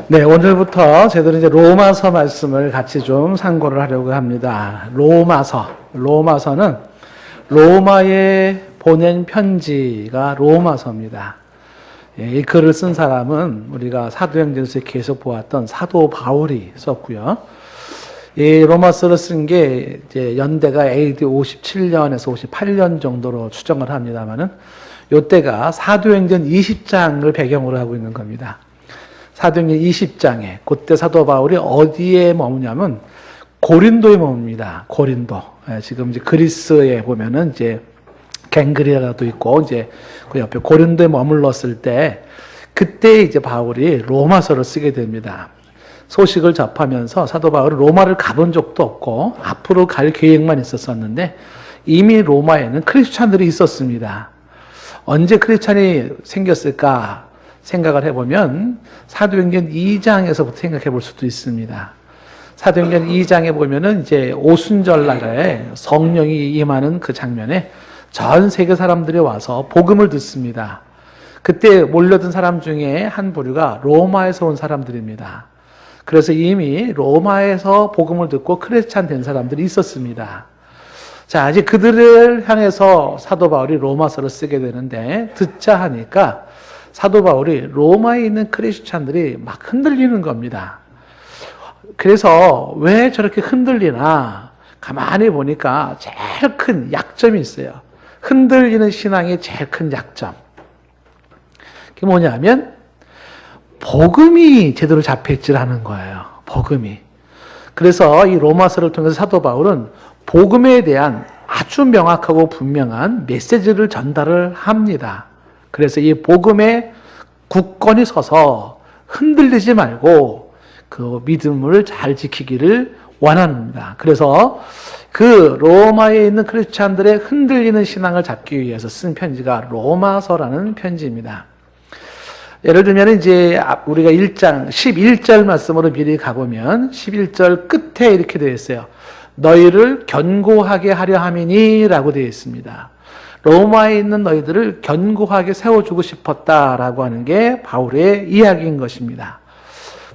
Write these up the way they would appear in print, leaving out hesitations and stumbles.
네, 오늘부터 저희들은 이제 로마서 말씀을 같이 좀 상고를 하려고 합니다. 로마서는 로마에 보낸 편지가 로마서입니다. 이 글을 쓴 사람은 우리가 사도행전에서 계속 보았던 사도 바울이 썼고요. 이 로마서를 쓴 게 이제 연대가 AD 57년에서 58년 정도로 추정을 합니다만은 이때가 사도행전 20장을 배경으로 하고 있는 겁니다. 사도행전 20장에 그때 사도 바울이 어디에 머무냐면 고린도에 머뭅니다. 고린도. 지금 이제 그리스에 보면은 이제 갱그리아도 있고 이제 그 옆에 고린도에 머물렀을 때 그때 이제 바울이 로마서를 쓰게 됩니다. 소식을 접하면서 사도 바울은 로마를 가본 적도 없고 앞으로 갈 계획만 있었었는데 이미 로마에는 크리스찬들이 있었습니다. 언제 크리스찬이 생겼을까 생각을 해보면 사도행전 2장에서부터 생각해 볼 수도 있습니다. 사도행전 2장에 보면은 이제 오순절 날에 성령이 임하는 그 장면에 전 세계 사람들이 와서 복음을 듣습니다. 그때 몰려든 사람 중에 한 부류가 로마에서 온 사람들입니다. 그래서 이미 로마에서 복음을 듣고 크리스찬 된 사람들이 있었습니다. 자, 이제 그들을 향해서 사도 바울이 로마서를 쓰게 되는데 듣자 하니까 사도 바울이 로마에 있는 크리스찬들이 막 흔들리는 겁니다. 그래서 왜 저렇게 흔들리나 가만히 보니까 제일 큰 약점이 있어요. 흔들리는 신앙의 제일 큰 약점. 그게 뭐냐면 복음이 제대로 잡혀있질 않은 거예요. 복음이. 그래서 이 로마서를 통해서 사도 바울은 복음에 대한 아주 명확하고 분명한 메시지를 전달을 합니다. 그래서 이 복음에 굳건히 서서 흔들리지 말고 그 믿음을 잘 지키기를 원합니다. 그래서 그 로마에 있는 크리스찬들의 흔들리는 신앙을 잡기 위해서 쓴 편지가 로마서라는 편지입니다. 예를 들면 이제 우리가 1장 11절 말씀으로 미리 가보면 11절 끝에 이렇게 되어 있어요. 너희를 견고하게 하려 함이니 라고 되어 있습니다. 로마에 있는 너희들을 견고하게 세워주고 싶었다라고 하는 게 바울의 이야기인 것입니다.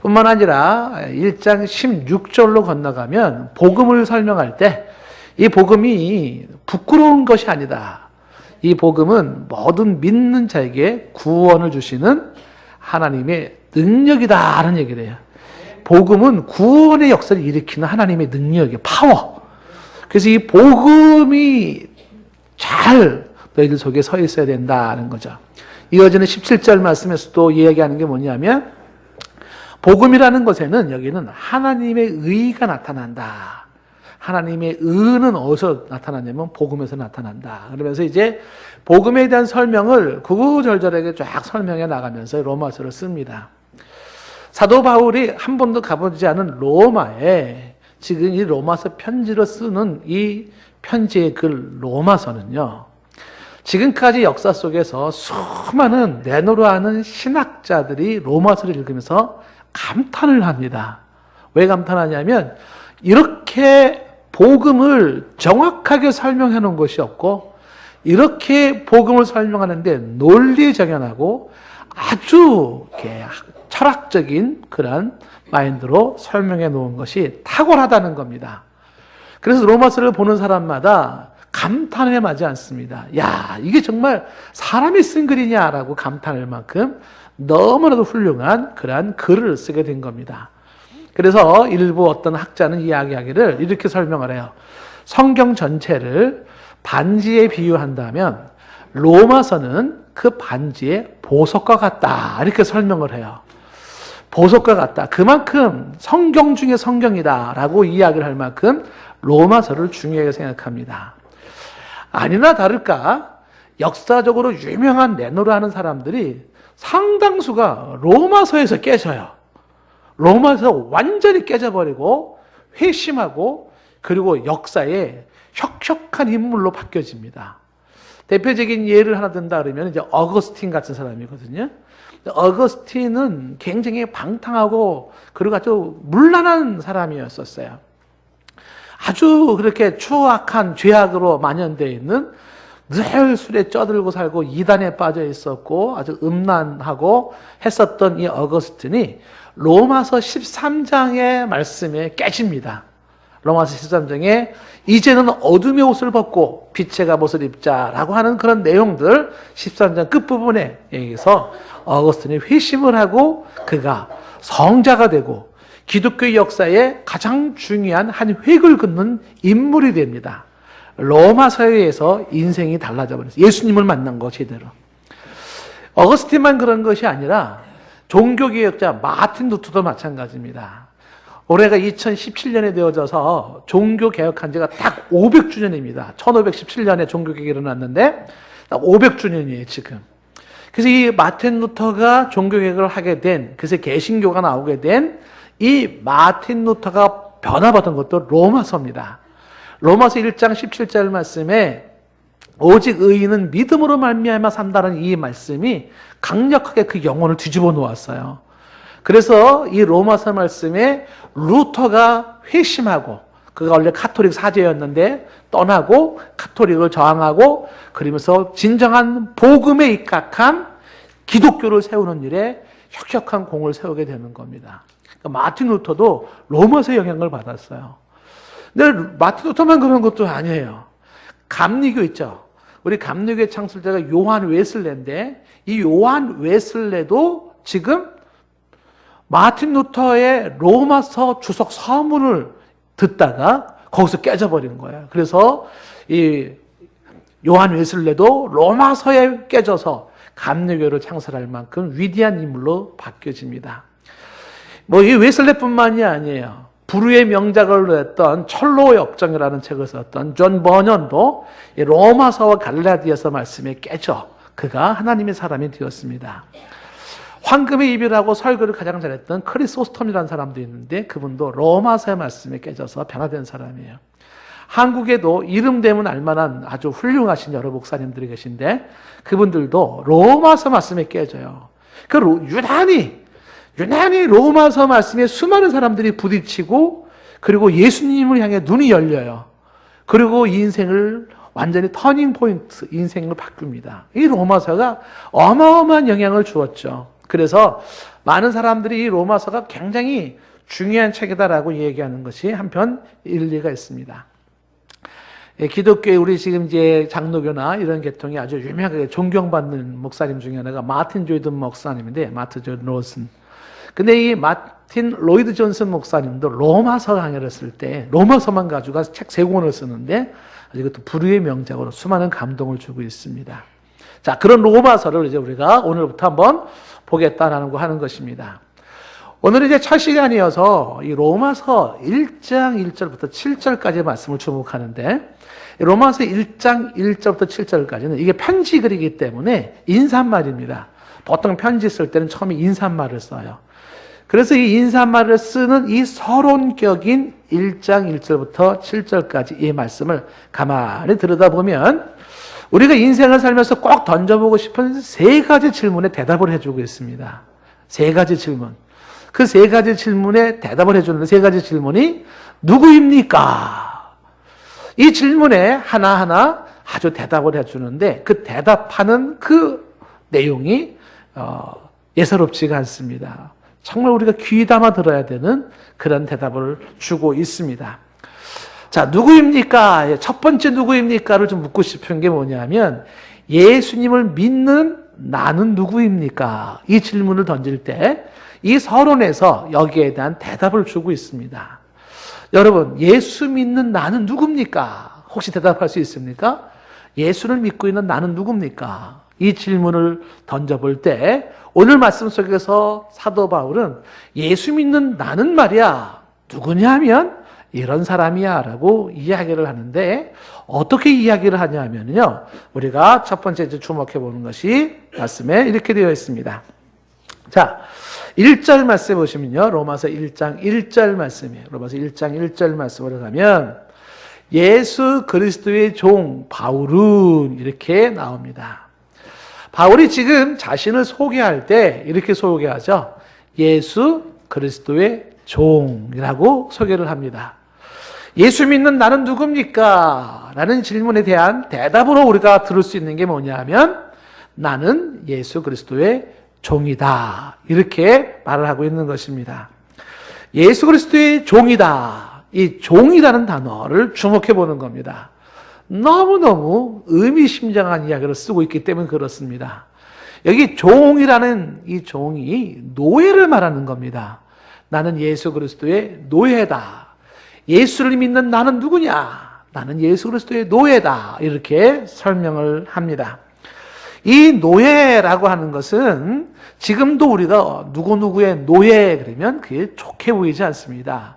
뿐만 아니라 1장 16절로 건너가면 복음을 설명할 때 이 복음이 부끄러운 것이 아니다. 이 복음은 모든 믿는 자에게 구원을 주시는 하나님의 능력이다라는 얘기를 해요. 복음은 구원의 역사를 일으키는 하나님의 능력이에요. 파워. 그래서 이 복음이 잘 너희들 속에 서 있어야 된다는 거죠. 이어지는 17절 말씀에서도 이야기하는 게 뭐냐면 복음이라는 것에는 여기는 하나님의 의가 나타난다. 하나님의 의는 어디서 나타나냐면 복음에서 나타난다. 그러면서 이제 복음에 대한 설명을 구구절절하게 쫙 설명해 나가면서 로마서를 씁니다. 사도 바울이 한 번도 가보지 않은 로마에 지금 이 로마서 편지로 쓰는 이 편지의 글 로마서는요. 지금까지 역사 속에서 수많은 내노라하는 신학자들이 로마서를 읽으면서 감탄을 합니다. 왜 감탄하냐면 이렇게 복음을 정확하게 설명해 놓은 것이 없고 이렇게 복음을 설명하는데 논리정연하고 아주 이렇게 철학적인 그런 마인드로 설명해 놓은 것이 탁월하다는 겁니다. 그래서 로마서를 보는 사람마다 감탄에 마지 않습니다. 야, 이게 정말 사람이 쓴 글이냐라고 감탄할 만큼 너무나도 훌륭한 그러한 글을 쓰게 된 겁니다. 그래서 일부 어떤 학자는 이야기하기를 이렇게 설명을 해요. 성경 전체를 반지에 비유한다면 로마서는 그 반지의 보석과 같다. 이렇게 설명을 해요. 보석과 같다. 그만큼 성경 중에 성경이다라고 이야기를 할 만큼 로마서를 중요하게 생각합니다. 아니나 다를까 역사적으로 유명한 내노라 하는 사람들이 상당수가 로마서에서 깨져요. 로마서 완전히 깨져버리고 회심하고 그리고 역사에 혁혁한 인물로 바뀌어집니다. 대표적인 예를 하나 든다 그러면 이제 어거스틴 같은 사람이거든요. 어거스틴은 굉장히 방탕하고 그리고 아주 문란한 사람이었었어요. 아주 그렇게 추악한 죄악으로 만연되어 있는 늘 술에 쪄들고 살고 이단에 빠져 있었고 아주 음란하고 했었던 이 어거스틴이 로마서 13장의 말씀에 깨집니다. 로마서 13장에 이제는 어둠의 옷을 벗고 빛의 갑옷을 입자라고 하는 그런 내용들 13장 끝부분에 여기서 어거스틴이 회심을 하고 그가 성자가 되고 기독교 역사에 가장 중요한 한 획을 긋는 인물이 됩니다. 로마서에 의해서 인생이 달라져 버렸어요. 예수님을 만난 거 제대로. 어거스틴만 그런 것이 아니라 종교개혁자 마틴 루터도 마찬가지입니다. 올해가 2017년에 되어져서 종교개혁한 지가 딱 500주년입니다. 1517년에 종교개혁이 일어났는데 딱 500주년이에요 지금. 그래서 이 마틴 루터가 종교개혁을 하게 된, 그래서 개신교가 나오게 된 이 마틴 루터가 변화받은 것도 로마서입니다. 로마서 1장 17절 말씀에 오직 의인은 믿음으로 말미암아 산다는 이 말씀이 강력하게 그 영혼을 뒤집어 놓았어요. 그래서 이 로마서 말씀에 루터가 회심하고, 그가 원래 카톨릭 사제였는데 떠나고 카톨릭을 저항하고 그러면서 진정한 복음에 입각한 기독교를 세우는 일에 혁혁한 공을 세우게 되는 겁니다. 그러니까 마틴 루터도 로마서의 영향을 받았어요. 근데 마틴 루터만 그런 것도 아니에요. 감리교 있죠. 우리 감리교의 창설자가 요한 웨슬레인데 이 요한 웨슬레도 지금 마틴 루터의 로마서 주석 서문을 듣다가 거기서 깨져버린 거예요. 그래서 이 요한 웨슬레도 로마서에 깨져서 감리교를 창설할 만큼 위대한 인물로 바뀌어집니다. 뭐 이 웨슬레뿐만이 아니에요. 불후의 명작을 냈던 철로의 역정이라는 책을 썼던 존 버년도 로마서와 갈라디아서 말씀에 깨져 그가 하나님의 사람이 되었습니다. 황금의 입이라고 설교를 가장 잘했던 크리소스톰이라는 사람도 있는데 그분도 로마서의 말씀에 깨져서 변화된 사람이에요. 한국에도 이름 되면 알만한 아주 훌륭하신 여러 목사님들이 계신데 그분들도 로마서 말씀에 깨져요. 그 유난히 로마서 말씀에 수많은 사람들이 부딪히고 그리고 예수님을 향해 눈이 열려요. 그리고 이 인생을 완전히 터닝 포인트, 인생으로 바뀝니다. 이 로마서가 어마어마한 영향을 주었죠. 그래서 많은 사람들이 이 로마서가 굉장히 중요한 책이다라고 얘기하는 것이 한편 일리가 있습니다. 기독교의 우리 지금 이제 장로교나 이런 계통이 아주 유명하게 존경받는 목사님 중에 하나가 마틴 조이든 목사님인데, 마틴 조이든 로슨. 근데 이 마틴 로이드 존슨 목사님도 로마서 강의를 쓸 때 로마서만 가지고 책 3권을 쓰는데 이것도 불후의 명작으로 수많은 감동을 주고 있습니다. 자, 그런 로마서를 이제 우리가 오늘부터 한번 보겠다라는 거 하는 것입니다. 오늘은 이제 첫 시간이어서 이 로마서 1장 1절부터 7절까지의 말씀을 주목하는데 로마서 1장 1절부터 7절까지는 이게 편지 글이기 때문에 인사말입니다. 보통 편지 쓸 때는 처음에 인사말을 써요. 그래서 이 인사말을 쓰는 이 서론격인 1장 1절부터 7절까지 이 말씀을 가만히 들여다보면 우리가 인생을 살면서 꼭 던져보고 싶은 3가지 질문에 대답을 해주고 있습니다. 3가지 질문. 그 3가지 질문에 대답을 해주는 3가지 질문이 누구입니까? 이 질문에 하나하나 아주 대답을 해주는데 그 대답하는 그 내용이 예사롭지가 않습니다. 정말 우리가 귀 담아 들어야 되는 그런 대답을 주고 있습니다. 자, 누구입니까? 첫 번째 누구입니까를 좀 묻고 싶은 게 뭐냐면 예수님을 믿는 나는 누구입니까? 이 질문을 던질 때 이 서론에서 여기에 대한 대답을 주고 있습니다. 여러분, 예수 믿는 나는 누굽니까? 혹시 대답할 수 있습니까? 예수를 믿고 있는 나는 누굽니까? 이 질문을 던져볼 때 오늘 말씀 속에서 사도 바울은 예수 믿는 나는 말이야 누구냐 하면 이런 사람이야 라고 이야기를 하는데 어떻게 이야기를 하냐면요, 우리가 첫 번째 주목해 보는 것이 말씀에 이렇게 되어 있습니다. 자, 1절 말씀 보시면요, 로마서 1장 1절 말씀이에요. 로마서 1장 1절 말씀으로 가면 예수 그리스도의 종 바울은 이렇게 나옵니다. 바울이 지금 자신을 소개할 때 이렇게 소개하죠. 예수 그리스도의 종이라고 소개를 합니다. 예수 믿는 나는 누굽니까? 라는 질문에 대한 대답으로 우리가 들을 수 있는 게 뭐냐면 나는 예수 그리스도의 종이다. 이렇게 말을 하고 있는 것입니다. 예수 그리스도의 종이다. 이 종이라는 단어를 주목해 보는 겁니다. 너무너무 의미심장한 이야기를 쓰고 있기 때문에 그렇습니다. 여기 종이라는 이 종이 노예를 말하는 겁니다. 나는 예수 그리스도의 노예다. 예수를 믿는 나는 누구냐? 나는 예수 그리스도의 노예다. 이렇게 설명을 합니다. 이 노예라고 하는 것은 지금도 우리가 누구누구의 노예 그러면 그게 좋게 보이지 않습니다.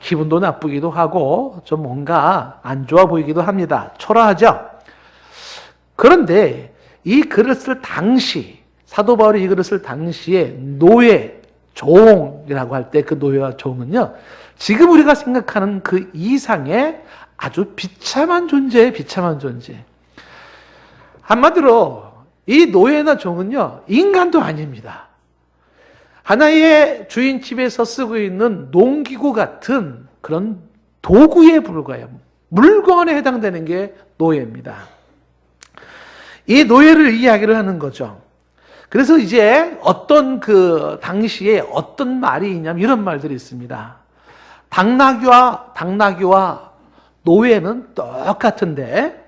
기분도 나쁘기도 하고 좀 뭔가 안 좋아 보이기도 합니다. 초라하죠? 그런데 이 글을 쓸 당시, 사도 바울이 이 글을 쓸 당시에 노예, 종이라고 할 때 그 노예와 종은요, 지금 우리가 생각하는 그 이상의 아주 비참한 존재예요, 비참한 존재. 한마디로 이 노예나 종은요, 인간도 아닙니다. 하나의 주인 집에서 쓰고 있는 농기구 같은 그런 도구에 불과해요. 물건에 해당되는 게 노예입니다. 이 노예를 이야기를 하는 거죠. 그래서 이제 어떤 그 당시에 어떤 말이 있냐면 이런 말들이 있습니다. 당나귀와 노예는 똑같은데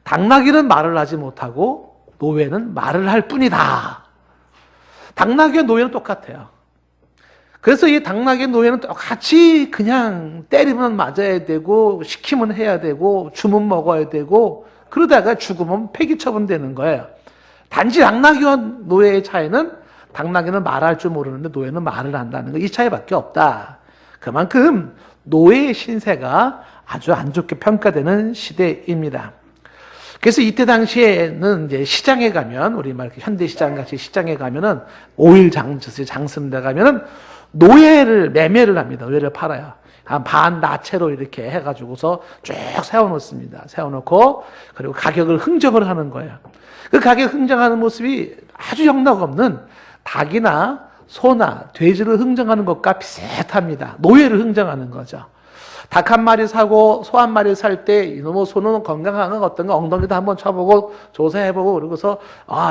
당나귀는 말을 하지 못하고 노예는 말을 할 뿐이다. 당나귀와 노예는 똑같아요. 그래서 이 당나귀 노예는 똑같이 그냥 때리면 맞아야 되고 시키면 해야 되고 주면 먹어야 되고 그러다가 죽으면 폐기 처분되는 거예요. 단지 당나귀와 노예의 차이는 당나귀는 말할 줄 모르는데 노예는 말을 한다는 거, 이 차이밖에 없다. 그만큼 노예의 신세가 아주 안 좋게 평가되는 시대입니다. 그래서 이때 당시에는 이제 시장에 가면, 우리 말 현대시장 같이 시장에 가면은 오일 장스인데 가면은 노예를 매매를 합니다. 노예를 팔아요. 한 반 나체로 이렇게 해가지고서 쭉 세워놓습니다. 세워놓고 그리고 가격을 흥정을 하는 거예요. 그 가격 흥정하는 모습이 아주 영락없는 닭이나 소나 돼지를 흥정하는 것과 비슷합니다. 노예를 흥정하는 거죠. 닭 한 마리 사고 소 한 마리 살 때 이놈의 소는 건강한 건 어떤가 엉덩이도 한번 쳐보고 조사해보고 그러고서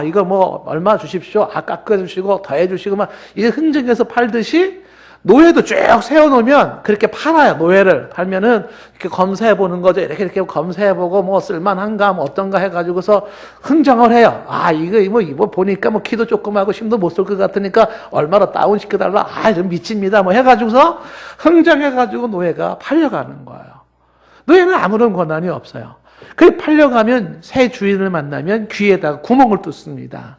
이거 뭐 얼마 주십시오. 깎아주시고 더해주시고 막 이제 흥정해서 팔듯이 노예도 쭉 세워놓으면 그렇게 팔아요. 노예를 팔면은 이렇게 검사해보는 거죠. 이렇게 검사해보고 뭐 쓸만한가 뭐 어떤가 해가지고서 흥정을 해요. 이거 보니까 뭐 키도 조그마하고 힘도 못 쓸 것 같으니까 얼마로 다운시켜달라. 좀 미칩니다. 뭐 해가지고서 흥정해가지고 노예가 팔려가는 거예요. 노예는 아무런 권한이 없어요. 그 팔려가면 새 주인을 만나면 귀에다가 구멍을 뚫습니다.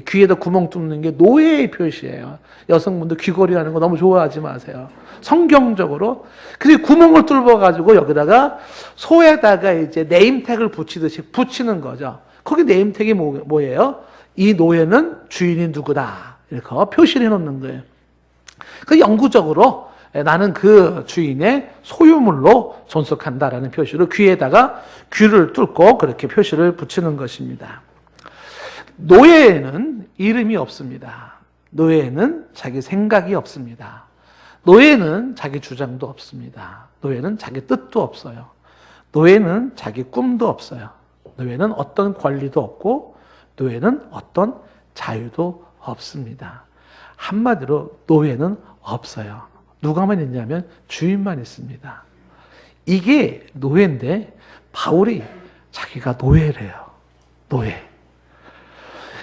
귀에다 구멍 뚫는 게 노예의 표시예요. 여성분들 귀걸이 하는 거 너무 좋아하지 마세요. 성경적으로. 그래서 구멍을 뚫어가지고 여기다가 소에다가 이제 네임택을 붙이듯이 붙이는 거죠. 거기 네임택이 뭐예요? 이 노예는 주인이 누구다. 이렇게 표시를 해놓는 거예요. 그 영구적으로 나는 그 주인의 소유물로 존속한다라는 표시로 귀에다가 귀를 뚫고 그렇게 표시를 붙이는 것입니다. 노예에는 이름이 없습니다. 노예에는 자기 생각이 없습니다. 노예는 자기 주장도 없습니다. 노예는 자기 뜻도 없어요. 노예는 자기 꿈도 없어요. 노예는 어떤 권리도 없고 노예는 어떤 자유도 없습니다. 한마디로 노예는 없어요. 누가만 있냐면 주인만 있습니다. 이게 노예인데 바울이 자기가 노예래요. 노예.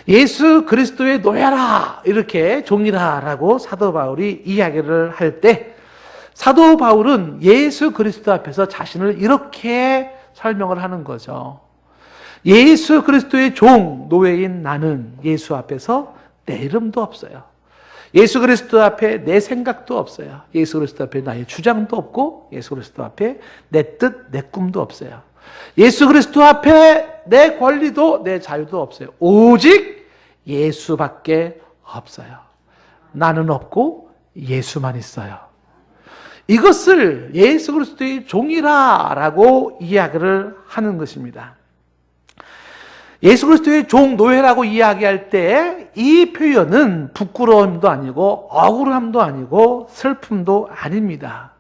예수 그리스도의 노예라 이렇게 종이라라고 사도 바울이 이야기를 할 때 사도 바울은 예수 그리스도 앞에서 자신을 이렇게 설명을 하는 거죠. 예수 그리스도의 종 노예인 나는 예수 앞에서 내 이름도 없어요. 예수 그리스도 앞에 내 생각도 없어요. 예수 그리스도 앞에 나의 주장도 없고 예수 그리스도 앞에 내 뜻, 내 꿈도 없어요. 예수 그리스도 앞에 내 권리도 내 자유도 없어요. 오직 예수밖에 없어요. 나는 없고 예수만 있어요. 이것을 예수 그리스도의 종이라라고 이야기를 하는 것입니다. 예수 그리스도의 종 노예라고 이야기할 때 이 표현은 부끄러움도 아니고 억울함도 아니고 슬픔도 아닙니다.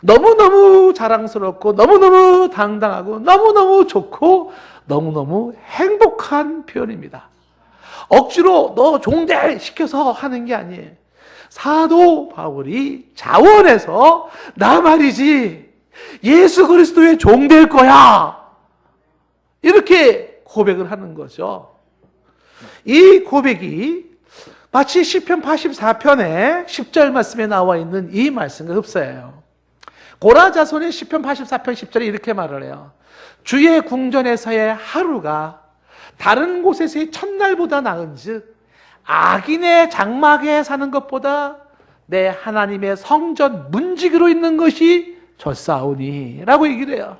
너무너무 자랑스럽고 너무너무 당당하고 너무너무 좋고 너무너무 행복한 표현입니다. 억지로 너 종대시켜서 하는 게 아니에요. 사도 바울이 자원해서 나 말이지 예수 그리스도의 종 될 거야, 이렇게 고백을 하는 거죠. 이 고백이 마치 시편 84편의 10절 말씀에 나와 있는 이 말씀과 흡사해요. 고라 자손의 시편 84편 10절에 이렇게 말을 해요. 주의 궁전에서의 하루가 다른 곳에서의 첫날보다 나은즉 악인의 장막에 사는 것보다 내 하나님의 성전 문지기로 있는 것이 좋사오니 라고 얘기를 해요.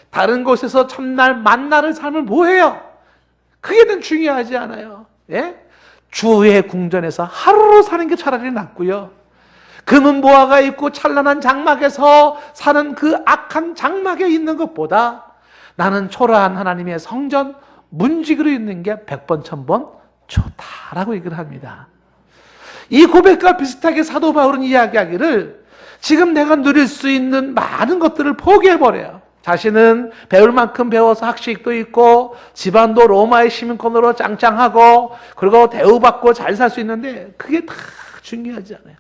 다른 곳에서 첫날 만나를 삶을 뭐해요? 그게는 중요하지 않아요. 예? 주의 궁전에서 하루로 사는 게 차라리 낫고요. 금은 보화가 있고 찬란한 장막에서 사는 그 악한 장막에 있는 것보다 나는 초라한 하나님의 성전 문지기로 있는 게 100번 1000번 좋다라고 얘기를 합니다. 이 고백과 비슷하게 사도 바울은 이야기하기를 지금 내가 누릴 수 있는 많은 것들을 포기해버려요. 자신은 배울 만큼 배워서 학식도 있고 집안도 로마의 시민권으로 짱짱하고 그리고 대우받고 잘 살 수 있는데 그게 다 중요하지 않아요.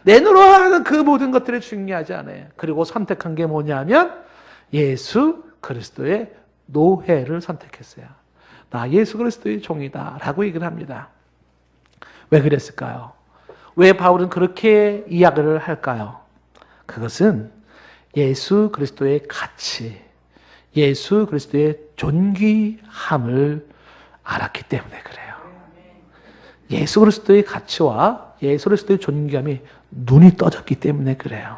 내놓으라 하는 그 모든 것들이 중요하지 않아요. 그리고 선택한 게 뭐냐면 예수 그리스도의 노예를 선택했어요. 나 예수 그리스도의 종이다 라고 얘기를 합니다. 왜 그랬을까요? 왜 바울은 그렇게 이야기를 할까요? 그것은 예수 그리스도의 가치, 예수 그리스도의 존귀함을 알았기 때문에 그래요. 예수 그리스도의 가치와 예수 그리스도의 존귀함이 눈이 떠졌기 때문에 그래요.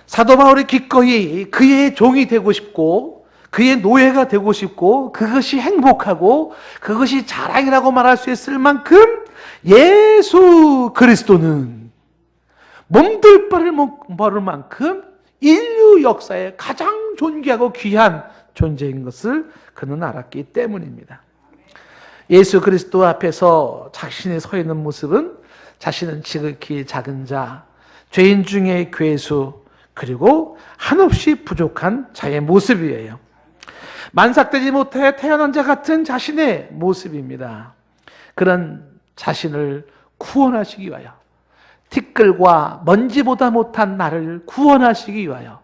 사도 바울이 기꺼이 그의 종이 되고 싶고 그의 노예가 되고 싶고 그것이 행복하고 그것이 자랑이라고 말할 수 있을 만큼 예수 그리스도는 몸둘 바를 모를 만큼 인류 역사에 가장 존귀하고 귀한 존재인 것을 그는 알았기 때문입니다. 예수 그리스도 앞에서 자신이 서 있는 모습은 자신은 지극히 작은 자, 죄인 중에 괴수, 그리고 한없이 부족한 자의 모습이에요. 만삭되지 못해 태어난 자 같은 자신의 모습입니다. 그런 자신을 구원하시기 위하여, 티끌과 먼지보다 못한 나를 구원하시기 위하여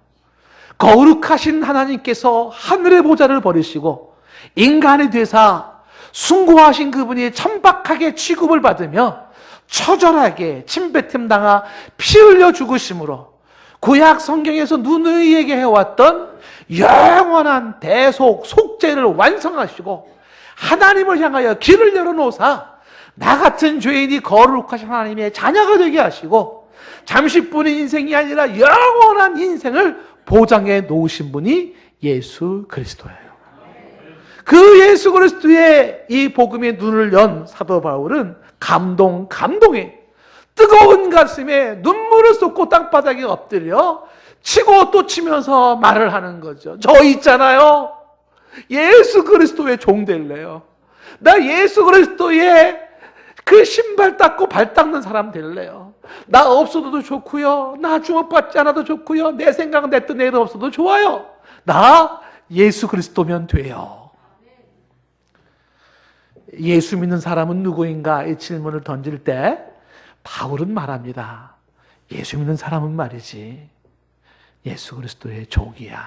거룩하신 하나님께서 하늘의 보좌를 버리시고 인간이 되사 숭고하신 그분이 천박하게 취급을 받으며 처절하게 침뱉음 당하 피 흘려 죽으심으로 구약 성경에서 누누이에게 해왔던 영원한 대속 속죄를 완성하시고 하나님을 향하여 길을 열어놓으사 나 같은 죄인이 거룩하신 하나님의 자녀가 되게 하시고 잠시뿐의 인생이 아니라 영원한 인생을 보장해 놓으신 분이 예수 그리스도예요. 그 예수 그리스도의 이 복음의 눈을 연 사도 바울은 감동에 뜨거운 가슴에 눈물을 쏟고 땅바닥에 엎드려 치고 또 치면서 말을 하는 거죠. 저 있잖아요. 예수 그리스도의 종 될래요. 나 예수 그리스도의 그 신발 닦고 발 닦는 사람 될래요. 나 없어도 좋고요. 나 주목받지 않아도 좋고요. 내 생각은 내 뜻 내일 없어도 좋아요. 나 예수 그리스도면 돼요. 예수 믿는 사람은 누구인가? 이 질문을 던질 때 바울은 말합니다. 예수 믿는 사람은 말이지 예수 그리스도의 종이야.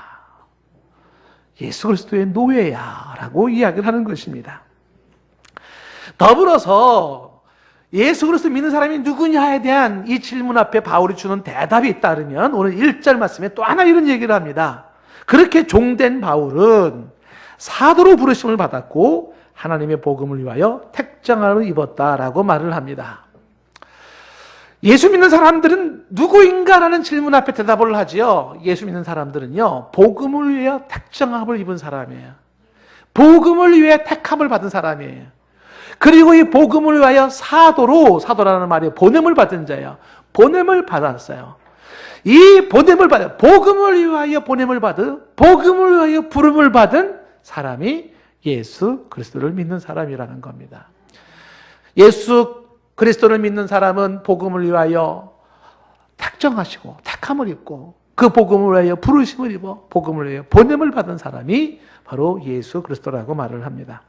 예수 그리스도의 노예야 라고 이야기를 하는 것입니다. 더불어서 예수 그리스도 믿는 사람이 누구냐에 대한 이 질문 앞에 바울이 주는 대답이 따르면 오늘 1절 말씀에 또 하나 이런 얘기를 합니다. 그렇게 종된 바울은 사도로 부르심을 받았고 하나님의 복음을 위하여 택정함을 입었다라고 말을 합니다. 예수 믿는 사람들은 누구인가라는 질문 앞에 대답을 하지요. 예수 믿는 사람들은요, 복음을 위하여 택정함을 입은 사람이에요. 복음을 위해 택함을 받은 사람이에요. 그리고 이 복음을 위하여 사도라는 말이 보냄을 받은 자예요. 보냄을 받았어요. 이 보냄을 받아, 복음을 위하여 보냄을 받은, 복음을 위하여 부름을 받은 사람이 예수 그리스도를 믿는 사람이라는 겁니다. 예수 그리스도를 믿는 사람은 복음을 위하여 택정하시고 택함을 입고 그 복음을 위하여 부르심을 입어 복음을 위하여 보냄을 받은 사람이 바로 예수 그리스도라고 말을 합니다.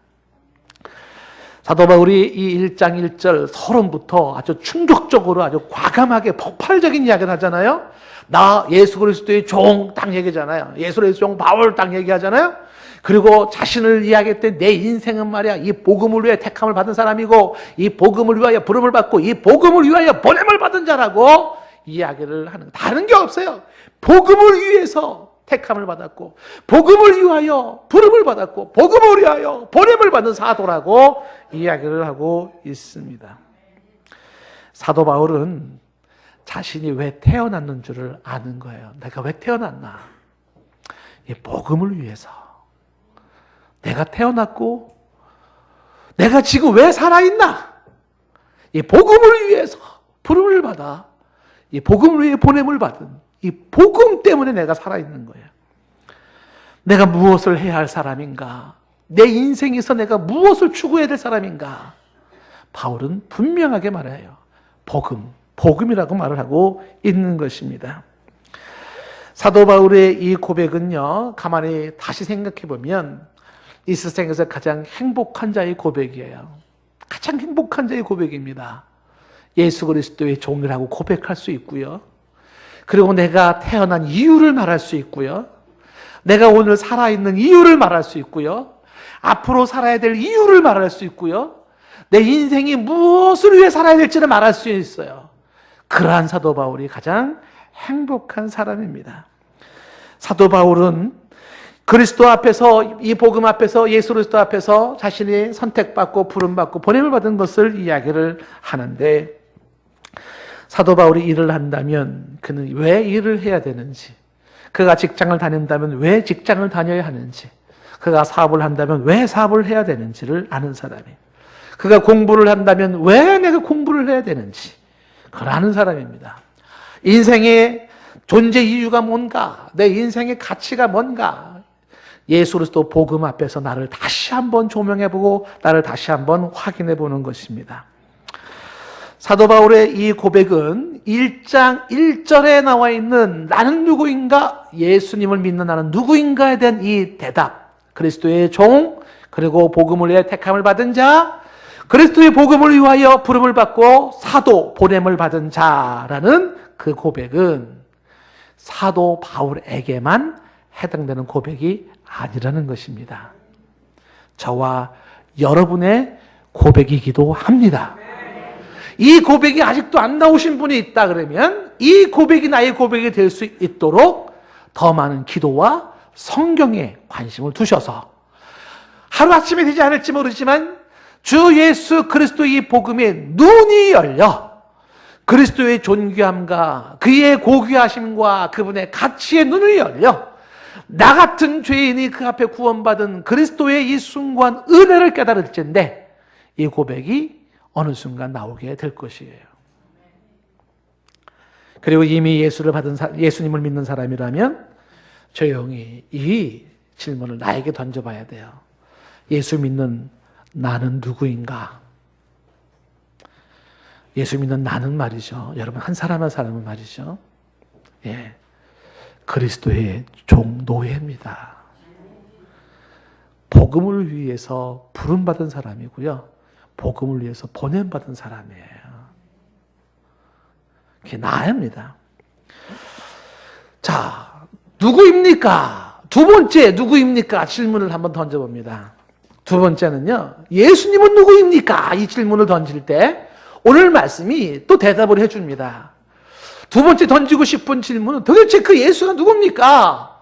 사도 바울이 이 1장 1절 서론부터 아주 충격적으로 아주 과감하게 폭발적인 이야기를 하잖아요. 나 예수 그리스도의 종 딱 얘기잖아요. 예수 그리스도의 종 바울 딱 얘기하잖아요. 그리고 자신을 이야기할 때 내 인생은 말이야 이 복음을 위해 택함을 받은 사람이고 이 복음을 위하여 부름을 받고 이 복음을 위하여 보냄을 받은 자라고 이야기를 하는 거. 다른 게 없어요. 복음을 위해서 택함을 받았고 복음을 위하여 부름을 받았고 복음을 위하여 보냄을 받은 사도라고 이야기를 하고 있습니다. 사도 바울은 자신이 왜 태어났는 줄을 아는 거예요. 내가 왜 태어났나? 이 복음을 위해서. 내가 태어났고 내가 지금 왜 살아있나? 이 복음을 위해서 부름을 받아 이 복음을 위해 보냄을 받은 이 복음 때문에 내가 살아있는 거예요. 내가 무엇을 해야 할 사람인가? 내 인생에서 내가 무엇을 추구해야 될 사람인가? 바울은 분명하게 말해요. 복음이라고 말을 하고 있는 것입니다. 사도 바울의 이 고백은요, 가만히 다시 생각해 보면 이 세상에서 가장 행복한 자의 고백이에요. 가장 행복한 자의 고백입니다. 예수 그리스도의 종이라고 고백할 수 있고요. 그리고 내가 태어난 이유를 말할 수 있고요. 내가 오늘 살아있는 이유를 말할 수 있고요. 앞으로 살아야 될 이유를 말할 수 있고요. 내 인생이 무엇을 위해 살아야 될지를 말할 수 있어요. 그러한 사도 바울이 가장 행복한 사람입니다. 사도 바울은 그리스도 앞에서 이 복음 앞에서 예수 그리스도 앞에서 자신이 선택받고 부름받고 보냄을 받은 것을 이야기를 하는데 사도 바울이 일을 한다면 그는 왜 일을 해야 되는지, 그가 직장을 다닌다면 왜 직장을 다녀야 하는지, 그가 사업을 한다면 왜 사업을 해야 되는지를 아는 사람이에요. 그가 공부를 한다면 왜 내가 공부를 해야 되는지 그걸 아는 사람입니다. 인생의 존재 이유가 뭔가, 내 인생의 가치가 뭔가, 예수 그리스도 복음 앞에서 나를 다시 한번 조명해보고 나를 다시 한번 확인해보는 것입니다. 사도 바울의 이 고백은 1장 1절에 나와 있는 나는 누구인가, 예수님을 믿는 나는 누구인가에 대한 이 대답, 그리스도의 종, 그리고 복음을 위해 택함을 받은 자, 그리스도의 복음을 위하여 부름을 받고 사도, 보냄을 받은 자라는 그 고백은 사도 바울에게만 해당되는 고백이 아니라는 것입니다. 저와 여러분의 고백이기도 합니다. 이 고백이 아직도 안 나오신 분이 있다 그러면 이 고백이 나의 고백이 될 수 있도록 더 많은 기도와 성경에 관심을 두셔서 하루아침에 되지 않을지 모르지만 주 예수 그리스도의 복음에 눈이 열려 그리스도의 존귀함과 그의 고귀하심과 그분의 가치에 눈이 열려 나 같은 죄인이 그 앞에 구원받은 그리스도의 이 숭고한 은혜를 깨달을 텐데 이 고백이 어느 순간 나오게 될 것이에요. 그리고 이미 예수님을 믿는 사람이라면 조용히 이 질문을 나에게 던져봐야 돼요. 예수 믿는 나는 누구인가? 예수 믿는 나는 말이죠. 여러분 한 사람 한 사람은 말이죠. 예, 그리스도의 종 노예입니다. 복음을 위해서 부름받은 사람이고요. 복음을 위해서 보냄받은 사람이에요. 그게 나입니다. 자, 누구입니까? 두 번째 누구입니까? 질문을 한번 던져봅니다. 두 번째는요, 예수님은 누구입니까? 이 질문을 던질 때 오늘 말씀이 또 대답을 해줍니다. 두 번째 던지고 싶은 질문은 도대체 그 예수가 누굽니까?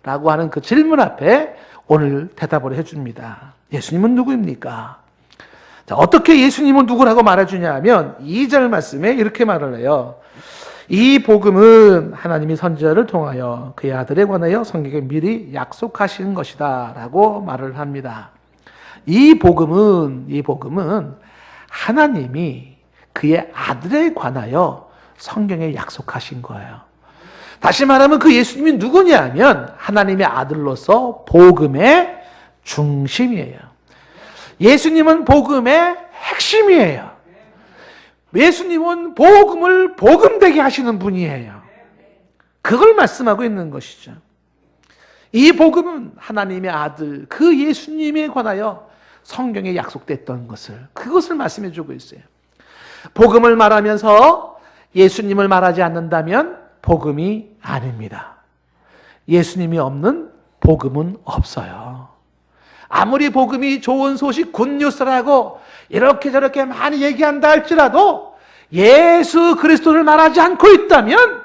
라고 하는 그 질문 앞에 오늘 대답을 해줍니다. 예수님은 누구입니까? 자, 어떻게 예수님은 누구라고 말해주냐 하면 2절 말씀에 이렇게 말을 해요. 이 복음은 하나님이 선지자를 통하여 그의 아들에 관하여 성경에 미리 약속하신 것이다 라고 말을 합니다. 이 복음은 하나님이 그의 아들에 관하여 성경에 약속하신 거예요. 다시 말하면 그 예수님이 누구냐 하면 하나님의 아들로서 복음의 중심이에요. 예수님은 복음의 핵심이에요. 예수님은 복음을 복음되게 하시는 분이에요. 그걸 말씀하고 있는 것이죠. 이 복음은 하나님의 아들 그 예수님에 관하여 성경에 약속됐던 것을, 그것을 말씀해 주고 있어요. 복음을 말하면서 예수님을 말하지 않는다면 복음이 아닙니다. 예수님이 없는 복음은 없어요. 아무리 복음이 좋은 소식, 굿뉴스라고 이렇게 저렇게 많이 얘기한다 할지라도 예수 그리스도를 말하지 않고 있다면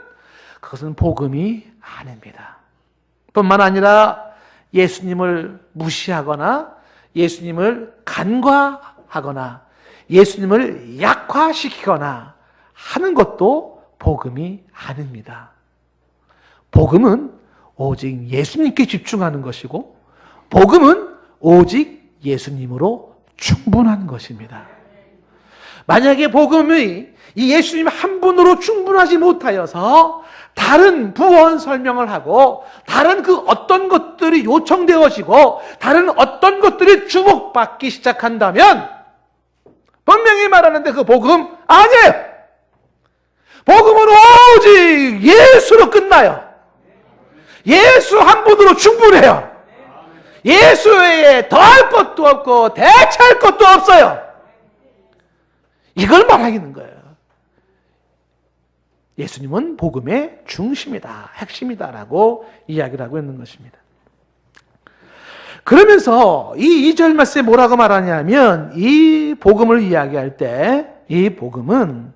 그것은 복음이 아닙니다. 뿐만 아니라 예수님을 무시하거나 예수님을 간과하거나 예수님을 약화시키거나 하는 것도 복음이 아닙니다. 복음은 오직 예수님께 집중하는 것이고 복음은 오직 예수님으로 충분한 것입니다. 만약에 복음이 이 예수님 한 분으로 충분하지 못하여서 다른 부언 설명을 하고 다른 그 어떤 것들이 요청되어지고 다른 어떤 것들이 주목받기 시작한다면 분명히 말하는데 그 복음 아니에요. 복음은 오직 예수로 끝나요. 예수 한 분으로 충분해요. 예수 외에 더할 것도 없고 대체할 것도 없어요. 이걸 말하는 거예요. 예수님은 복음의 중심이다, 핵심이다라고 이야기를 하고 있는 것입니다. 그러면서 이 2절 말씀에 뭐라고 말하냐면 이 복음을 이야기할 때 이 복음은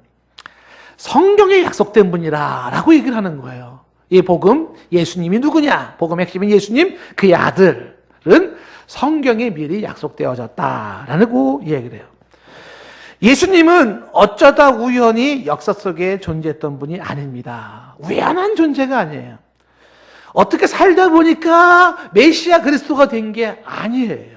성경에 약속된 분이라고 얘기를 하는 거예요. 이 복음, 예수님이 누구냐? 복음의 핵심인 예수님, 그의 아들은 성경에 미리 약속되어졌다라고 얘기를 해요. 예수님은 어쩌다 우연히 역사 속에 존재했던 분이 아닙니다. 우연한 존재가 아니에요. 어떻게 살다 보니까 메시아 그리스도가 된 게 아니에요.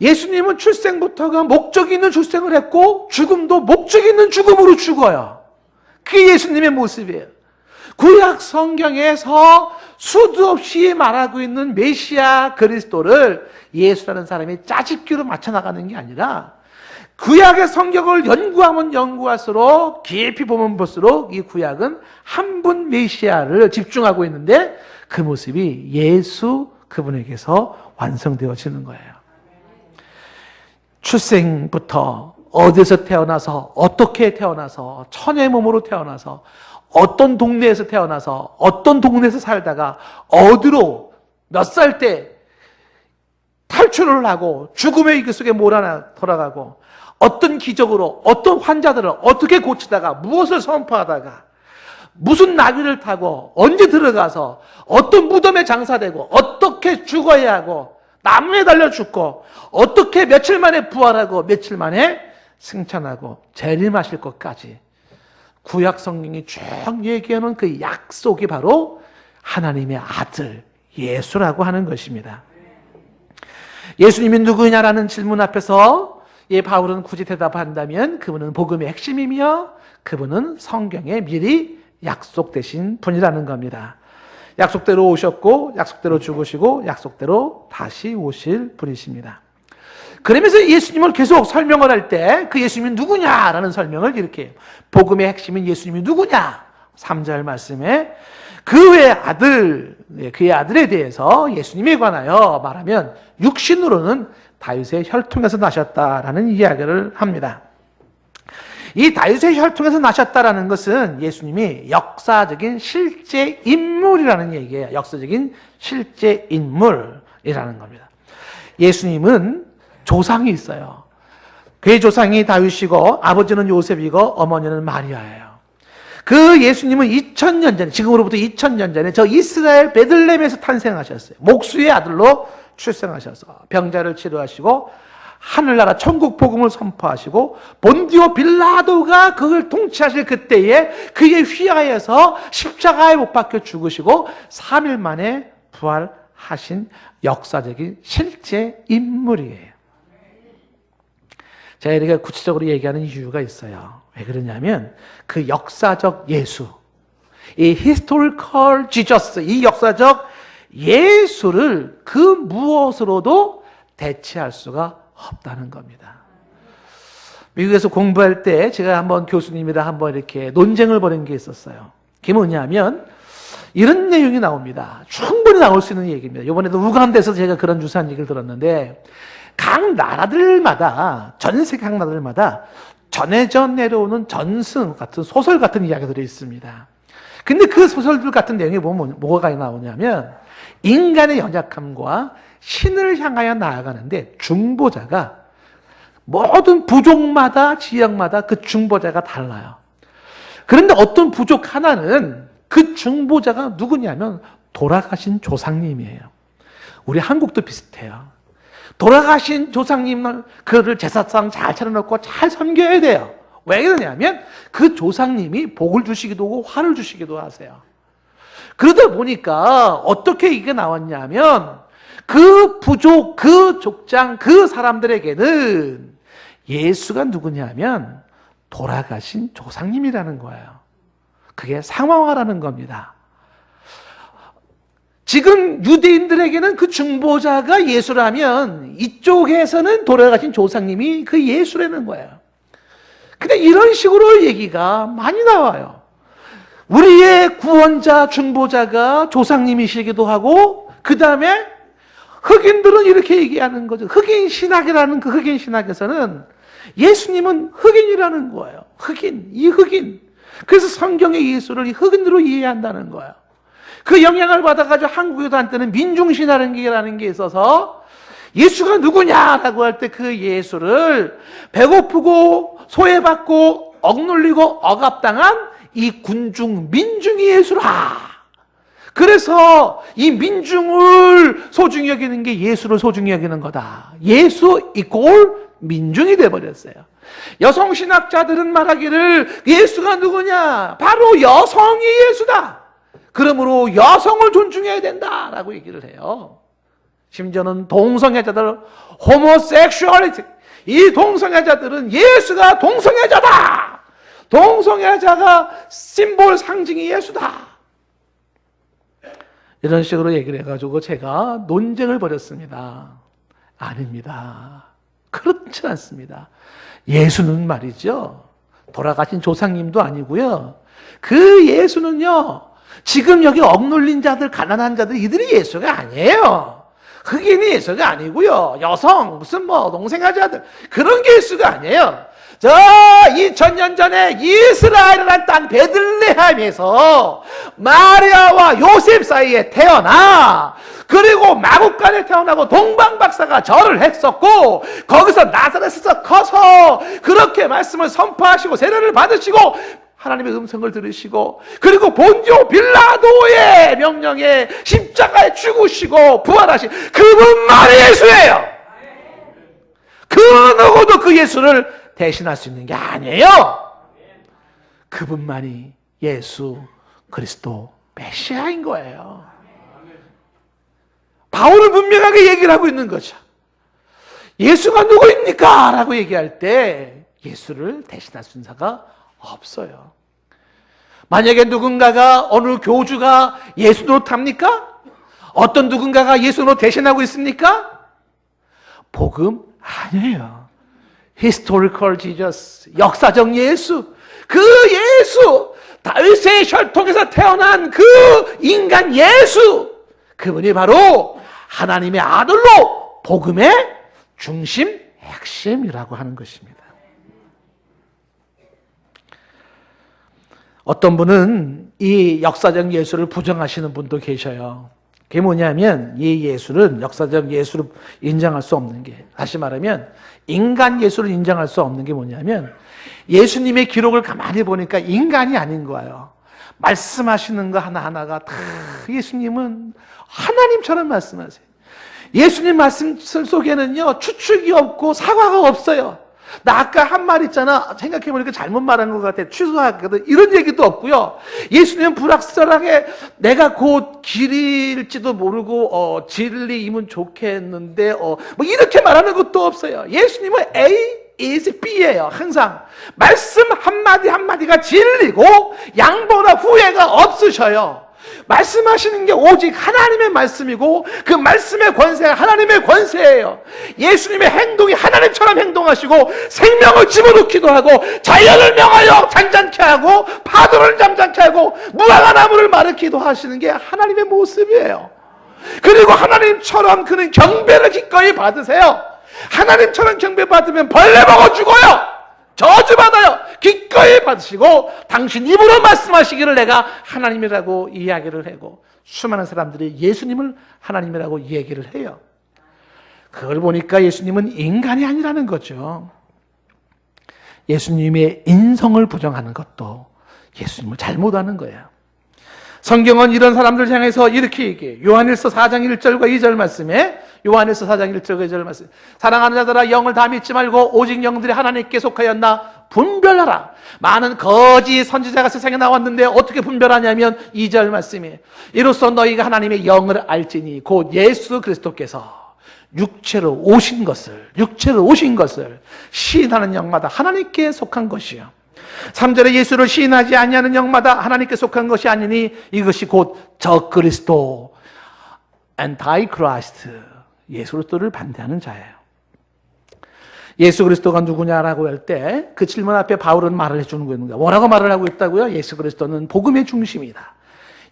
예수님은 출생부터가 목적 있는 출생을 했고 죽음도 목적 있는 죽음으로 죽어요. 그게 예수님의 모습이에요. 구약 성경에서 수도 없이 말하고 있는 메시아 그리스도를 예수라는 사람이 짜집기로 맞춰 나가는 게 아니라 구약의 성경을 연구하면 연구할수록 깊이 보면 볼수록 이 구약은 한 분 메시아를 집중하고 있는데 그 모습이 예수 그분에게서 완성되어지는 거예요. 출생부터 어디서 태어나서 어떻게 태어나서 천의 몸으로 태어나서 어떤 동네에서 태어나서 어떤 동네에서 살다가 어디로 몇 살 때 탈출을 하고 죽음의 길 속에 몰아나 돌아가고 어떤 기적으로 어떤 환자들을 어떻게 고치다가 무엇을 선포하다가 무슨 나귀를 타고 언제 들어가서 어떤 무덤에 장사되고 어떻게 죽어야 하고 나무에 달려 죽고 어떻게 며칠 만에 부활하고 며칠 만에 승천하고 재림하실 것까지 구약 성경이 쭉 얘기하는 그 약속이 바로 하나님의 아들 예수라고 하는 것입니다. 예수님이 누구냐라는 질문 앞에서 바울은 굳이 대답한다면 그분은 복음의 핵심이며 그분은 성경에 미리 약속되신 분이라는 겁니다. 약속대로 오셨고 약속대로 죽으시고 약속대로 다시 오실 분이십니다. 그러면서 예수님을 계속 설명을 할 때 그 예수님이 누구냐라는 설명을 이렇게 해요. 복음의 핵심인 예수님이 누구냐? 3절 말씀에 그의 아들에 대해서 예수님에 관하여 말하면 육신으로는 다윗의 혈통에서 나셨다라는 이야기를 합니다. 이 다윗의 혈통에서 나셨다라는 것은 예수님이 역사적인 실제 인물이라는 얘기예요. 역사적인 실제 인물이라는 겁니다. 예수님은 조상이 있어요. 그의 조상이 다윗이고 아버지는 요셉이고 어머니는 마리아예요. 그 예수님은 2000년 전에, 지금으로부터 2000년 전에 저 이스라엘 베들레헴에서 탄생하셨어요. 목수의 아들로 출생하셔서 병자를 치료하시고 하늘나라 천국 복음을 선포하시고 본디오 빌라도가 그걸 통치하실 그때에 그의 휘하에서 십자가에 못 박혀 죽으시고 3일 만에 부활하신 역사적인 실제 인물이에요. 제가 이렇게 구체적으로 얘기하는 이유가 있어요. 왜 그러냐면 그 역사적 예수, 이 historical Jesus, 이 역사적 예수를 그 무엇으로도 대체할 수가 없다는 겁니다. 미국에서 공부할 때 제가 한번 교수님이랑 한번 이렇게 논쟁을 벌인 게 있었어요. 그게 뭐냐면 이런 내용이 나옵니다. 충분히 나올 수 있는 얘기입니다. 이번에도 우간다에서 제가 그런 유사한 얘기를 들었는데 각 나라들마다 전 세계 각 나라들마다 전해져 내려오는 전승 같은 소설 같은 이야기들이 있습니다. 근데 그 소설들 같은 내용이 뭐가 나오냐면 인간의 연약함과 신을 향하여 나아가는데 중보자가 모든 부족마다 지역마다 그 중보자가 달라요. 그런데 어떤 부족 하나는 그 중보자가 누구냐면 돌아가신 조상님이에요. 우리 한국도 비슷해요. 돌아가신 조상님을 그를 제사상 잘 차려놓고 잘 섬겨야 돼요. 왜 그러냐면 그 조상님이 복을 주시기도 하고 화를 주시기도 하세요. 그러다 보니까 어떻게 이게 나왔냐면 그 부족, 그 족장, 그 사람들에게는 예수가 누구냐면 돌아가신 조상님이라는 거예요. 그게 상황화라는 겁니다. 지금 유대인들에게는 그 중보자가 예수라면 이쪽에서는 돌아가신 조상님이 그 예수라는 거예요. 근데 이런 식으로 얘기가 많이 나와요. 우리의 구원자, 중보자가 조상님이시기도 하고 그 다음에 흑인들은 이렇게 얘기하는 거죠. 흑인 신학이라는 그 흑인 신학에서는 예수님은 흑인이라는 거예요. 흑인, 이 흑인. 그래서 성경의 예수를 이 흑인으로 이해한다는 거예요. 그 영향을 받아가지고 한국에도 한때는 민중신화라는 게 있어서 예수가 누구냐라고 할 때 그 예수를 배고프고 소외받고 억눌리고 억압당한 이 군중, 민중의 예수라. 그래서 이 민중을 소중히 여기는 게 예수를 소중히 여기는 거다. 예수 이꼴 민중이 돼버렸어요. 여성신학자들은 말하기를 예수가 누구냐? 바로 여성이 예수다. 그러므로 여성을 존중해야 된다라고 얘기를 해요. 심지어는 동성애자들, 호모섹슈얼리티, 이 동성애자들은 예수가 동성애자다. 동성애자가 심볼 상징이 예수다. 이런 식으로 얘기를 해가지고 제가 논쟁을 벌였습니다. 아닙니다. 그렇지 않습니다. 예수는 말이죠. 돌아가신 조상님도 아니고요. 그 예수는요. 지금 여기 억눌린 자들, 가난한 자들, 이들이 예수가 아니에요. 흑인이 예수가 아니고요. 여성, 무슨 동성애자들, 그런 게 예수가 아니에요. 저 2000년 전에 이스라엘이라는 땅 베들레헴에서 마리아와 요셉 사이에 태어나 그리고 마국간에 태어나고 동방박사가 절을 했었고 거기서 나사렛에서 커서 그렇게 말씀을 선포하시고 세례를 받으시고 하나님의 음성을 들으시고 그리고 본디오 빌라도의 명령에 십자가에 죽으시고 부활하신 그분만이 예수예요. 그 누구도 그 예수를 대신할 수 있는 게 아니에요. 그분만이 예수 그리스도 메시아인 거예요. 바울은 분명하게 얘기를 하고 있는 거죠. 예수가 누구입니까? 라고 얘기할 때 예수를 대신할 수 있는 자가 없어요. 만약에 누군가가 어느 교주가 예수 노릇합니까? 어떤 누군가가 예수 노릇 대신하고 있습니까? 복음 아니에요. Historical Jesus, 역사적 예수, 그 예수, 다윗의 혈통에서 태어난 그 인간 예수, 그분이 바로 하나님의 아들로 복음의 중심, 핵심이라고 하는 것입니다. 어떤 분은 이 역사적 예수를 부정하시는 분도 계셔요. 그게 뭐냐면 이 예수는 역사적 예수를 인정할 수 없는 게, 다시 말하면 인간 예수를 인정할 수 없는 게 뭐냐면 예수님의 기록을 가만히 보니까 인간이 아닌 거예요. 말씀하시는 거 하나하나가 다 예수님은 하나님처럼 말씀하세요. 예수님 말씀 속에는요 추측이 없고 사과가 없어요. 나 아까 한 말 있잖아. 생각해보니까 잘못 말한 것 같아. 취소하거든. 이런 얘기도 없고요. 예수님은 불확실하게 내가 곧 길일지도 모르고 진리이면 좋겠는데 뭐 이렇게 말하는 것도 없어요. 예수님은 A is B예요. 항상 말씀 한마디 한마디가 진리고 양보나 후회가 없으셔요. 말씀하시는 게 오직 하나님의 말씀이고 그 말씀의 권세가 하나님의 권세예요. 예수님의 행동이 하나님처럼 행동하시고 생명을 집어넣기도 하고 자연을 명하여 잔잔케 하고 파도를 잠잠케 하고 무화과 나무를 마르기도 하시는 게 하나님의 모습이에요. 그리고 하나님처럼 그는 경배를 기꺼이 받으세요. 하나님처럼 경배받으면 벌레 먹어 죽어요. 저주받아요. 기꺼이 받으시고 당신 입으로 말씀하시기를 내가 하나님이라고 이야기를 하고 수많은 사람들이 예수님을 하나님이라고 얘기를 해요. 그걸 보니까 예수님은 인간이 아니라는 거죠. 예수님의 인성을 부정하는 것도 예수님을 잘못하는 거예요. 성경은 이런 사람들 향해서 이렇게 얘기해요. 요한일서 4장 1절과 2절 말씀에 요한일서 4장 1절과 2절 말씀. 사랑하는 자들아 영을 다 믿지 말고 오직 영들이 하나님께 속하였나 분별하라. 많은 거짓 선지자가 세상에 나왔는데 어떻게 분별하냐면 2절 말씀이에요. 이로써 너희가 하나님의 영을 알지니 곧 예수 그리스도께서 육체로 오신 것을 시인하는 영마다 하나님께 속한 것이요. 3절에 예수를 시인하지 아니하는 영마다 하나님께 속한 것이 아니니 이것이 곧 적그리스도 안타이크라이스트 예수 그리스도를 반대하는 자예요. 예수 그리스도가 누구냐라고 할 때 그 질문 앞에 바울은 말을 해주는 거예요. 뭐라고 말을 하고 있다고요? 예수 그리스도는 복음의 중심이다.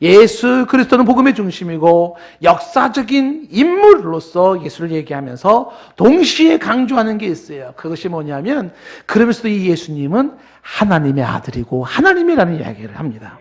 예수 그리스도는 복음의 중심이고 역사적인 인물로서 예수를 얘기하면서 동시에 강조하는 게 있어요. 그것이 뭐냐면 그러면서도 이 예수님은 하나님의 아들이고 하나님이라는 이야기를 합니다.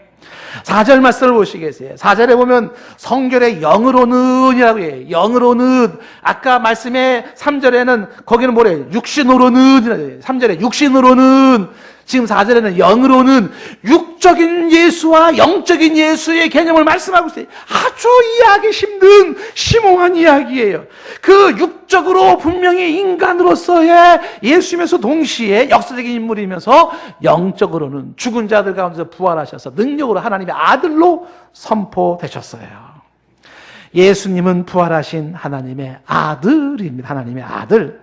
4절 말씀을 보시겠어요? 4절에 보면 성결의 영으로는 이라고 해요. 영으로는 아까 말씀에 3절에는 거기는 뭐래요? 육신으로는 3절에 육신으로는 지금 4절에는 영으로는 육적인 예수와 영적인 예수의 개념을 말씀하고 있어요. 아주 이해하기 힘든 심오한 이야기예요. 그 육적으로 분명히 인간으로서의 예수면서 동시에 역사적인 인물이면서 영적으로는 죽은 자들 가운데서 부활하셔서 능력으로 하나님의 아들로 선포되셨어요. 예수님은 부활하신 하나님의 아들입니다. 하나님의 아들.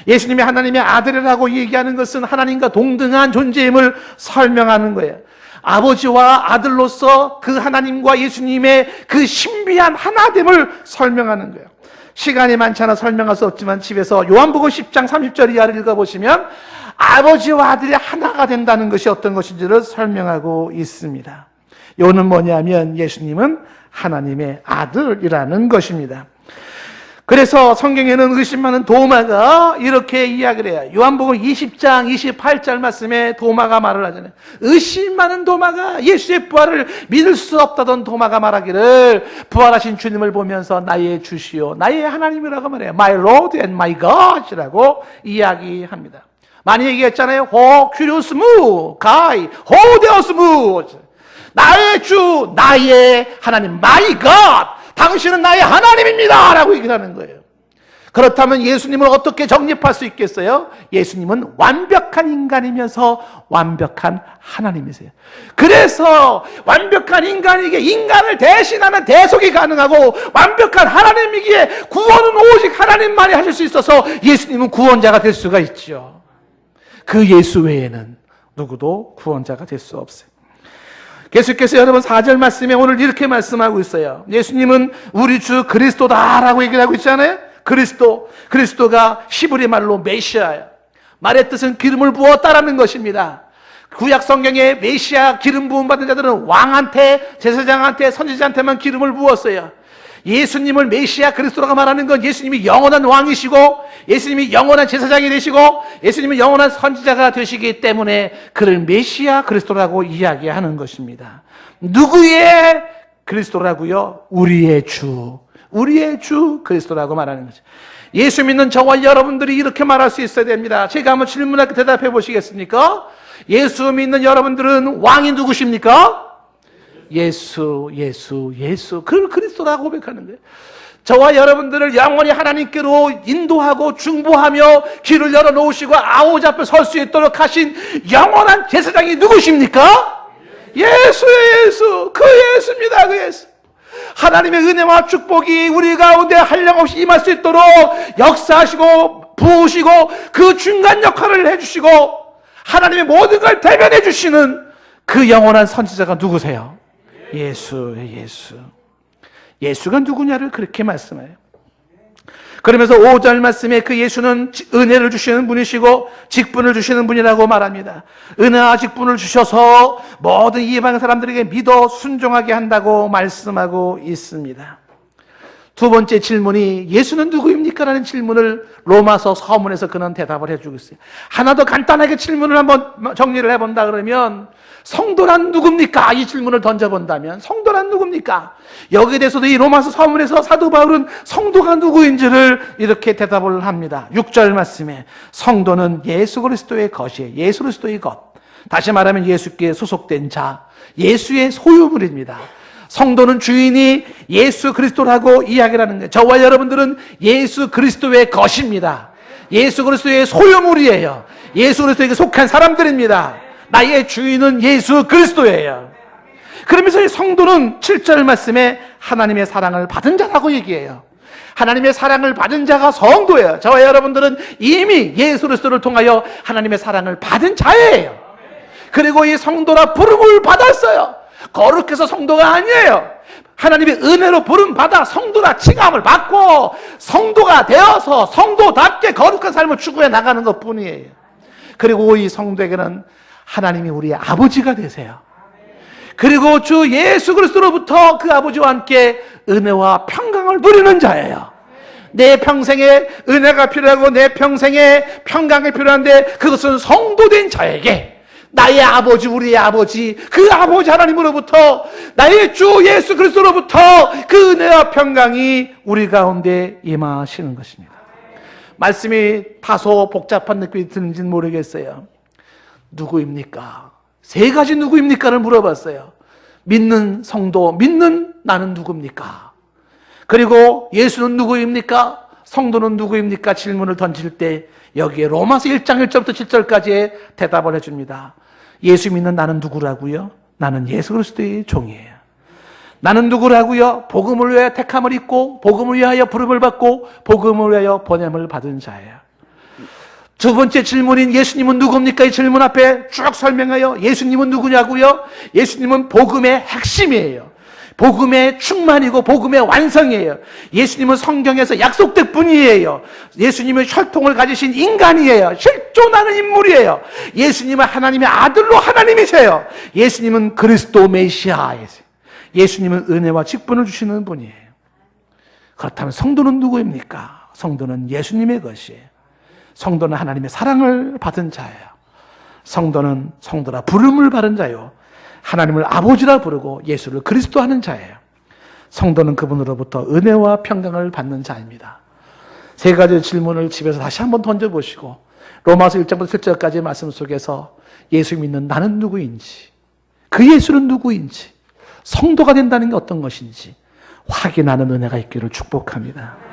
예수님이 하나님의 아들이라고 얘기하는 것은 하나님과 동등한 존재임을 설명하는 거예요. 아버지와 아들로서 그 하나님과 예수님의 그 신비한 하나됨을 설명하는 거예요. 시간이 많지 않아 설명할 수 없지만 집에서 요한복음 10장 30절 이하를 읽어보시면 아버지와 아들이 하나가 된다는 것이 어떤 것인지를 설명하고 있습니다. 이거는 뭐냐면 예수님은 하나님의 아들이라는 것입니다. 그래서 성경에는 의심 많은 도마가 이렇게 이야기를 해요. 요한복음 20장 28절 말씀에 도마가 말을 하잖아요. 의심 많은 도마가 예수의 부활을 믿을 수 없다던 도마가 말하기를 부활하신 주님을 보면서 나의 주시오 나의 하나님이라고 말해요. My Lord and my God 이라고 이야기합니다. 많이 얘기했잖아요. 호 큐리오스무 가이 호 데오스무 나의 주 나의 하나님 My God 당신은 나의 하나님입니다 라고 얘기를 하는 거예요. 그렇다면 예수님을 어떻게 정립할 수 있겠어요? 예수님은 완벽한 인간이면서 완벽한 하나님이세요. 그래서 완벽한 인간에게 인간을 대신하는 대속이 가능하고 완벽한 하나님이기에 구원은 오직 하나님만이 하실 수 있어서 예수님은 구원자가 될 수가 있죠. 그 예수 외에는 누구도 구원자가 될 수 없어요. 계속해서 여러분 4절 말씀에 오늘 이렇게 말씀하고 있어요. 예수님은 우리 주 그리스도다라고 얘기를 하고 있잖아요. 그리스도가 히브리 말로 메시아예요. 말의 뜻은 기름을 부었다라는 것입니다. 구약 성경에 메시아 기름 부음 받은 자들은 왕한테 제사장한테 선지자한테만 기름을 부었어요. 예수님을 메시아 그리스도라고 말하는 건 예수님이 영원한 왕이시고 예수님이 영원한 제사장이 되시고 예수님이 영원한 선지자가 되시기 때문에 그를 메시아 그리스도라고 이야기하는 것입니다. 누구의 그리스도라고요? 우리의 주 그리스도라고 말하는 거죠. 예수 믿는 저와 여러분들이 이렇게 말할 수 있어야 됩니다. 제가 한번 질문할게 대답해 보시겠습니까? 예수 믿는 여러분들은 왕이 누구십니까? 예수. 그걸 그리스도라고 고백하는 거예요. 저와 여러분들을 영원히 하나님께로 인도하고 중보하며 길을 열어놓으시고 아버지 앞에 설 수 있도록 하신 영원한 제사장이 누구십니까? 예수. 그 예수입니다. 그 예수. 하나님의 은혜와 축복이 우리 가운데 한량없이 임할 수 있도록 역사하시고 부으시고 그 중간 역할을 해주시고 하나님의 모든 걸 대변해 주시는 그 영원한 선지자가 누구세요? 예수. 예수가 누구냐를 그렇게 말씀해요. 그러면서 5절 말씀에 그 예수는 은혜를 주시는 분이시고 직분을 주시는 분이라고 말합니다. 은혜와 직분을 주셔서 모든 이방 사람들에게 믿어 순종하게 한다고 말씀하고 있습니다. 두 번째 질문이 예수는 누구입니까? 라는 질문을 로마서 서문에서 그는 대답을 해주고 있어요. 하나 더 간단하게 질문을 한번 정리를 해본다 그러면 성도란 누굽니까? 이 질문을 던져본다면 성도란 누굽니까? 여기에 대해서도 이 로마서 서문에서 사도 바울은 성도가 누구인지를 이렇게 대답을 합니다. 6절 말씀에 성도는 예수 그리스도의 것이에요. 예수 그리스도의 것. 다시 말하면 예수께 소속된 자, 예수의 소유물입니다. 성도는 주인이 예수 그리스도라고 이야기를 하는 거예요. 저와 여러분들은 예수 그리스도의 것입니다. 예수 그리스도의 소유물이에요. 예수 그리스도에게 속한 사람들입니다. 나의 주인은 예수 그리스도예요. 그러면서 성도는 7절 말씀에 하나님의 사랑을 받은 자라고 얘기해요. 하나님의 사랑을 받은 자가 성도예요. 저와 여러분들은 이미 예수 그리스도를 통하여 하나님의 사랑을 받은 자예요. 그리고 이 성도라 부름을 받았어요. 거룩해서 성도가 아니에요. 하나님의 은혜로 부름받아 성도라 칭함을 받고 성도가 되어서 성도답게 거룩한 삶을 추구해 나가는 것뿐이에요. 그리고 이 성도에게는 하나님이 우리의 아버지가 되세요. 그리고 주 예수 그리스도로부터 그 아버지와 함께 은혜와 평강을 누리는 자예요. 내 평생에 은혜가 필요하고 내 평생에 평강이 필요한데 그것은 성도된 자에게 나의 아버지, 우리의 아버지, 그 아버지 하나님으로부터 나의 주 예수 그리스도로부터 그 은혜와 평강이 우리 가운데 임하시는 것입니다. 말씀이 다소 복잡한 느낌이 드는지는 모르겠어요. 누구입니까? 세 가지 누구입니까를 물어봤어요. 믿는 성도, 믿는 나는 누구입니까? 그리고 예수는 누구입니까? 성도는 누구입니까? 질문을 던질 때 여기에 로마서 1장 1절부터 7절까지의 대답을 해줍니다. 예수 믿는 나는 누구라고요? 나는 예수 그리스도의 종이에요. 나는 누구라고요? 복음을 위하여 택함을 입고 복음을 위하여 부름을 받고 복음을 위하여 보냄을 받은 자예요. 두 번째 질문인 예수님은 누굽니까? 이 질문 앞에 쭉 설명하여 예수님은 누구냐고요? 예수님은 복음의 핵심이에요. 복음의 충만이고 복음의 완성이에요. 예수님은 성경에서 약속된 분이에요. 예수님은 혈통을 가지신 인간이에요. 실존하는 인물이에요. 예수님은 하나님의 아들로 하나님이세요. 예수님은 그리스도 메시아예요. 예수님은 은혜와 직분을 주시는 분이에요. 그렇다면 성도는 누구입니까? 성도는 예수님의 것이에요. 성도는 하나님의 사랑을 받은 자예요. 성도는 성도라 부름을 받은 자요. 하나님을 아버지라 부르고 예수를 그리스도 하는 자예요. 성도는 그분으로부터 은혜와 평강을 받는 자입니다. 세 가지 질문을 집에서 다시 한번 던져보시고 로마서 1장부터 7절까지의 말씀 속에서 예수 믿는 나는 누구인지, 그 예수는 누구인지, 성도가 된다는 게 어떤 것인지 확인하는 은혜가 있기를 축복합니다.